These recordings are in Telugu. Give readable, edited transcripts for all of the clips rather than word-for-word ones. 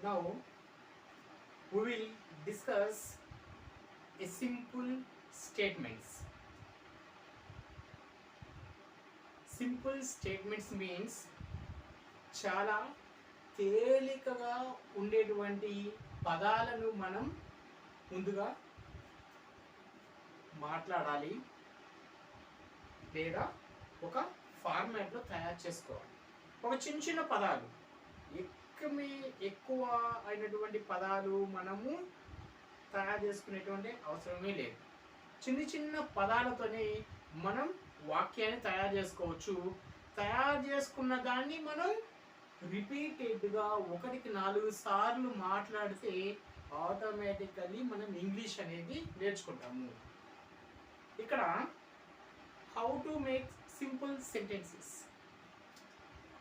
Now we will discuss a simple statements. Simple statements means చాలా తేలికగా ఉండేటువంటి పదాలను మనం ముందుగా మాట్లాడాలి లేదా ఒక ఫార్మాట్లో తయారు చేసుకోవాలి. ఒక చిన్న చిన్న పదాలు ఎక్కువ అయినటువంటి పదాలు మనము తయారు చేసుకునేటువంటి అవసరమే లేదు. చిన్న చిన్న పదాలతోనే మనం వాక్యాన్ని తయారు చేసుకోవచ్చు. తయారు చేసుకున్న దాన్ని మనం రిపీటెడ్గా 1-4 సార్లు మాట్లాడితే ఆటోమేటికల్లీ మనం ఇంగ్లీష్ అనేది నేర్చుకుంటాము. ఇక్కడ how to make simple sentences.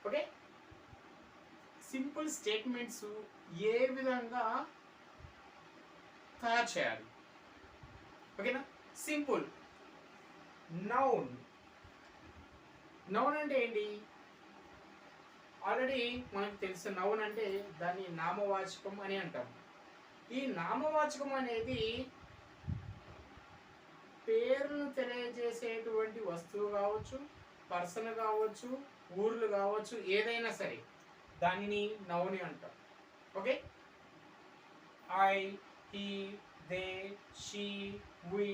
Okay, simple statements ఏ విధంగా తయారు చేయాలి. ఓకేనా. Simple noun. నౌన్ అంటే ఏంటి? ఆల్రెడీ మనకు తెలుసు. నౌన్ అంటే దాన్ని నామవాచకం అని అంటాం. ఈ నామవాచకం అనేది పేరును తెలియజేసేటువంటి వస్తువు కావచ్చు, పర్సన్ కావచ్చు, ఊర్లు కావచ్చు, ఏదైనా సరే దానిని నౌన్ అంటాం. Okay. I, he, they, she, we,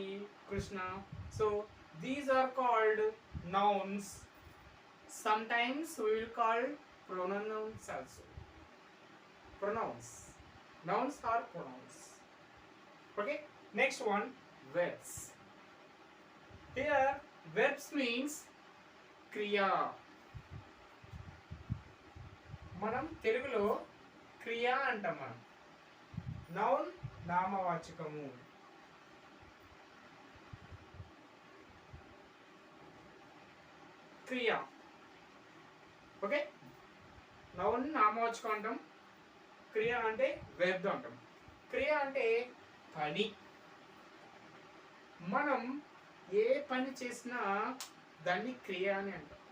Krishna. So these are called nouns. Sometimes we will call pronouns also. Pronouns. Nouns are pronouns. Okay. Next one, verbs. Here verbs means kriya. మనం తెలుగులో క్రియ అంటాం. మనం నౌన్ నామవాచకము. క్రియ. ఓకే. నౌన్ నామవాచకం అంటాం, క్రియ అంటే వెర్బ్ అంటాం. క్రియ అంటే పని. మనం ఏ పని చేసినా దాన్ని క్రియ అని అంటాం.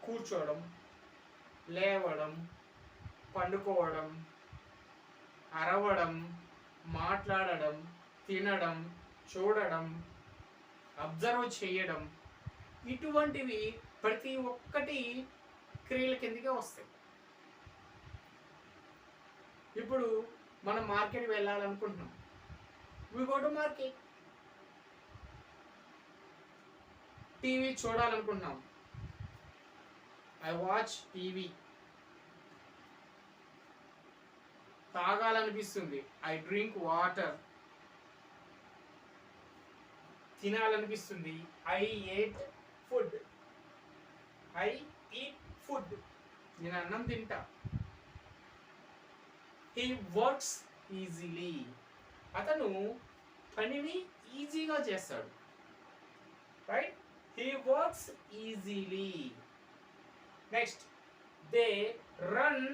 కూర్చోవడం, లేవడం, పండుకోవడం, అరవడం, మాట్లాడడం, తినడం, చూడడం, అబ్జర్వ్ చేయడం, ఇటువంటివి ప్రతి ఒక్కటి క్రియల కిందకే వస్తాయి. ఇప్పుడు మనం మార్కెట్కి వెళ్ళాలనుకుంటున్నాం. We go to market. TV చూడాలనుకుంటున్నాం. I watch TV. తాగాలనిపిస్తుంది. I drink water. తినాలనిపిస్తుంది. I ate food. I eat food. నేను అన్నం తింటా. He works easily. అతను పనిని ఈజీగా చేస్తాడు. Right. He works easily. Next, they run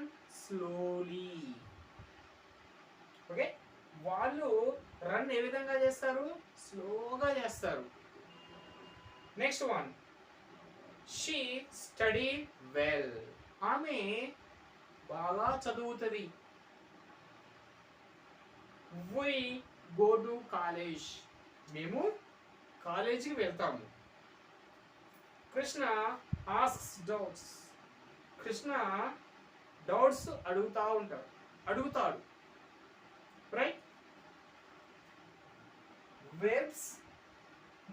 slowly. Okay. వాళ్ళు రన్ ఏ విధంగా చేస్తారు? స్లోగా చేస్తారు. Next one, she study well. ఆమె బాగా చదువుతుంది. We go to college. మేము కాలేజీకి వెళ్తాము. Krishna asks doubts. Krishna doubts అడుగుతాడు. రైట్. వెర్బ్స్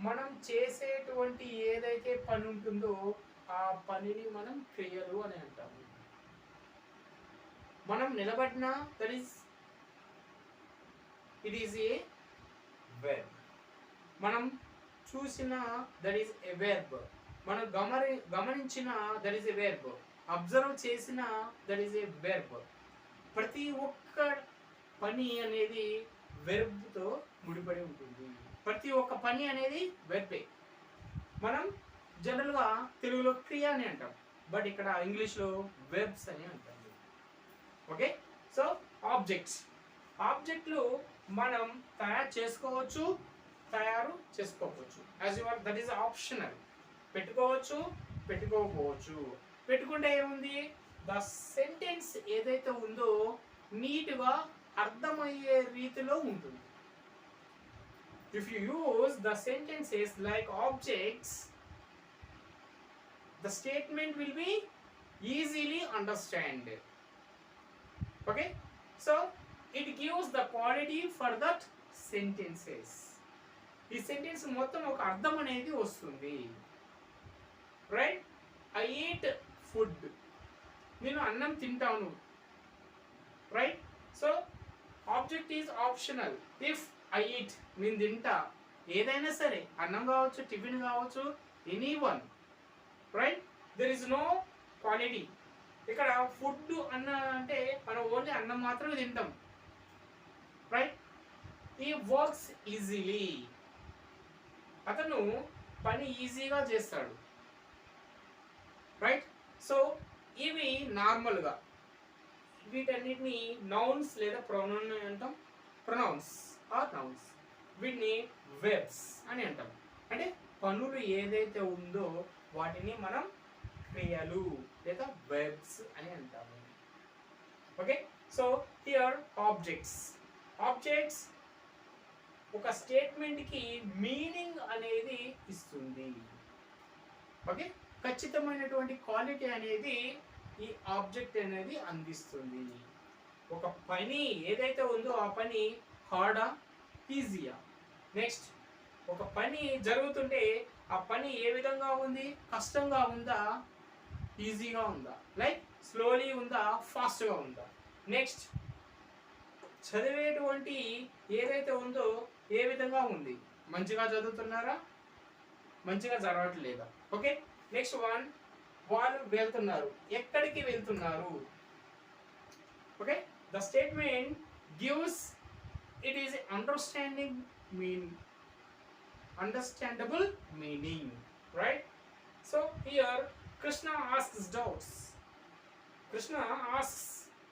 మనం చేసేటువంటి ఏదైతే పని ఉంటుందో ఆ పనిని మనం క్రియలు అని అంటాము. మనం నిలబడినా ఇట్ ఈస్ ఏ వెర్బ్. మనం చూసిన దట్ ఈస్ ఏ వెర్బ్. మనం గమనించిన that is a verb. Observe చేసిన దట్ ఈస్ ఏ వెర్బ్. ప్రతి ఒక్క పని అనేది వెర్బ్తో ముడిపడి ఉంటుంది. ప్రతి ఒక్క పని అనేది వెర్బే. మనం జనరల్గా తెలుగులో క్రియ అని అంటాం, బట్ ఇక్కడ ఇంగ్లీష్లో వెర్బ్స్ అని అంటాం. ఓకే. సో ఆబ్జెక్ట్లు మనం తయారు చేసుకోవచ్చు, తయారు చేసుకోవచ్చు. As your that is optional. పెట్టుకోవచ్చు, పెట్టుకోకపోవచ్చు. పెట్టుకుంటే ఏముంది? ద సెంటెన్స్ ఏదైతే ఉందో నీట్గా అర్థమయ్యే రీతిలో ఉంటుంది. If you use the sentences like objects, the statement will be easily understand. Okay, so it gives the quality for that sentences. ఈ సెంటెన్స్ మొత్తం ఒక అర్థం అనేది వస్తుంది. రైట్, ఐ ఈట్ ఫుడ్, నేను అన్నం తింటాను. Right, so object is optional. If I eat, నేను తింటా, ఏదైనా సరే, అన్నం కావచ్చు, టిఫిన్ కావచ్చు, any one. Right, there is no quality. ఇక్కడ ఫుడ్ అన్న అంటే మనం ఓన్లీ అన్నం మాత్రమే తింటాం. రైట్, ఈ వర్క్స్ ఈజీలీ, అతను పని ఈజీగా చేస్తాడు. రైట్, సో ఇవి నార్మల్గా వీటన్నిటిని నౌన్స్ లేదా ప్రొనౌన్ అంటాం. ప్రొనౌన్స్ ఆర్ నౌన్స్, వీటిని వెర్బ్స్ అని అంటాం. అంటే పనులు ఏదైతే ఉందో వాటిని మనం క్రియలు లేదా వెర్బ్స్ అని అంటాము. Okay, so here objects. Objects ఒక స్టేట్మెంట్కి మీనింగ్ అనేది ఇస్తుంది. ఓకే, ఖచ్చితమైనటువంటి క్వాలిటీ అనేది ఈ ఆబ్జెక్ట్ అనేది అందిస్తుంది. ఒక పని ఏదైతే ఉందో ఆ పని హార్డా, ఈజీయా. నెక్స్ట్, ఒక పని జరుగుతుంటే ఆ పని ఏ విధంగా ఉంది, కష్టంగా ఉందా, ఈజీగా ఉందా, లైక్ స్లోలీ ఉందా, ఫాస్ట్గా ఉందా. నెక్స్ట్, చదివేటువంటి ఏదైతే ఉందో ఏ విధంగా ఉంది, మంచిగా చదువుతున్నారా, మంచిగా చదవట్లేదా. ఓకే, నెక్స్ట్ వన్, వాళ్ళు వెళ్తున్నారు, ఎక్కడికి వెళ్తున్నారు. Okay, the statement gives it is understanding mean understandable meaning. Right, so here Krishna asks doubts. Krishna asks,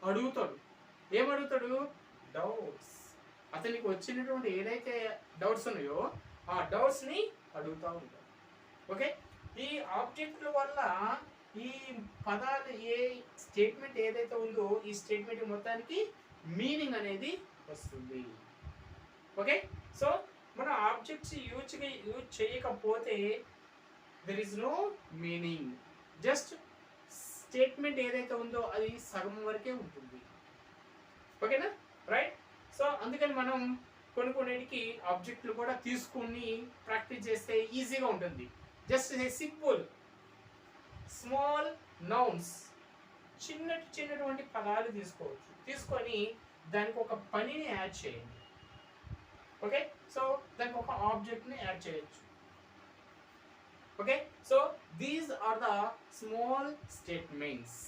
అడుగుతాడు. ఏం అడుగుతాడు? డౌట్స్. అతనికి వచ్చినటువంటి ఏదైతే డౌట్స్ ఉన్నాయో ఆ డౌట్స్ని అడుగుతూ ఉంటాడు. ఓకే, ఈ ఆబ్జెక్టుల వల్ల ఈ పదాలు, ఏ స్టేట్మెంట్ ఏదైతే ఉందో ఈ స్టేట్మెంట్ మొత్తానికి మీనింగ్ అనేది వస్తుంది. ఓకే, సో మన ఆబ్జెక్ట్స్ యూజ్ చేయకపోతే there is no meaning. Just statement ఏదైతే ఉందో అది సగం వరకే ఉంటుంది. ఓకేనా? రైట్, సో అందుకని మనం కొన్నిటికి ఆబ్జెక్టులు కూడా తీసుకుని ప్రాక్టీస్ చేస్తే ఈజీగా ఉంటుంది. Just a simple small nouns, చిన్నటువంటి పదాలు తీసుకోవచ్చు, తీసుకొని దానికి ఒక పనిని యాడ్ చేయండి. ఓకే, సో దానికి ఒక ఆబ్జెక్ట్ని యాడ్ చేయొచ్చు. Okay, so these are the small statements.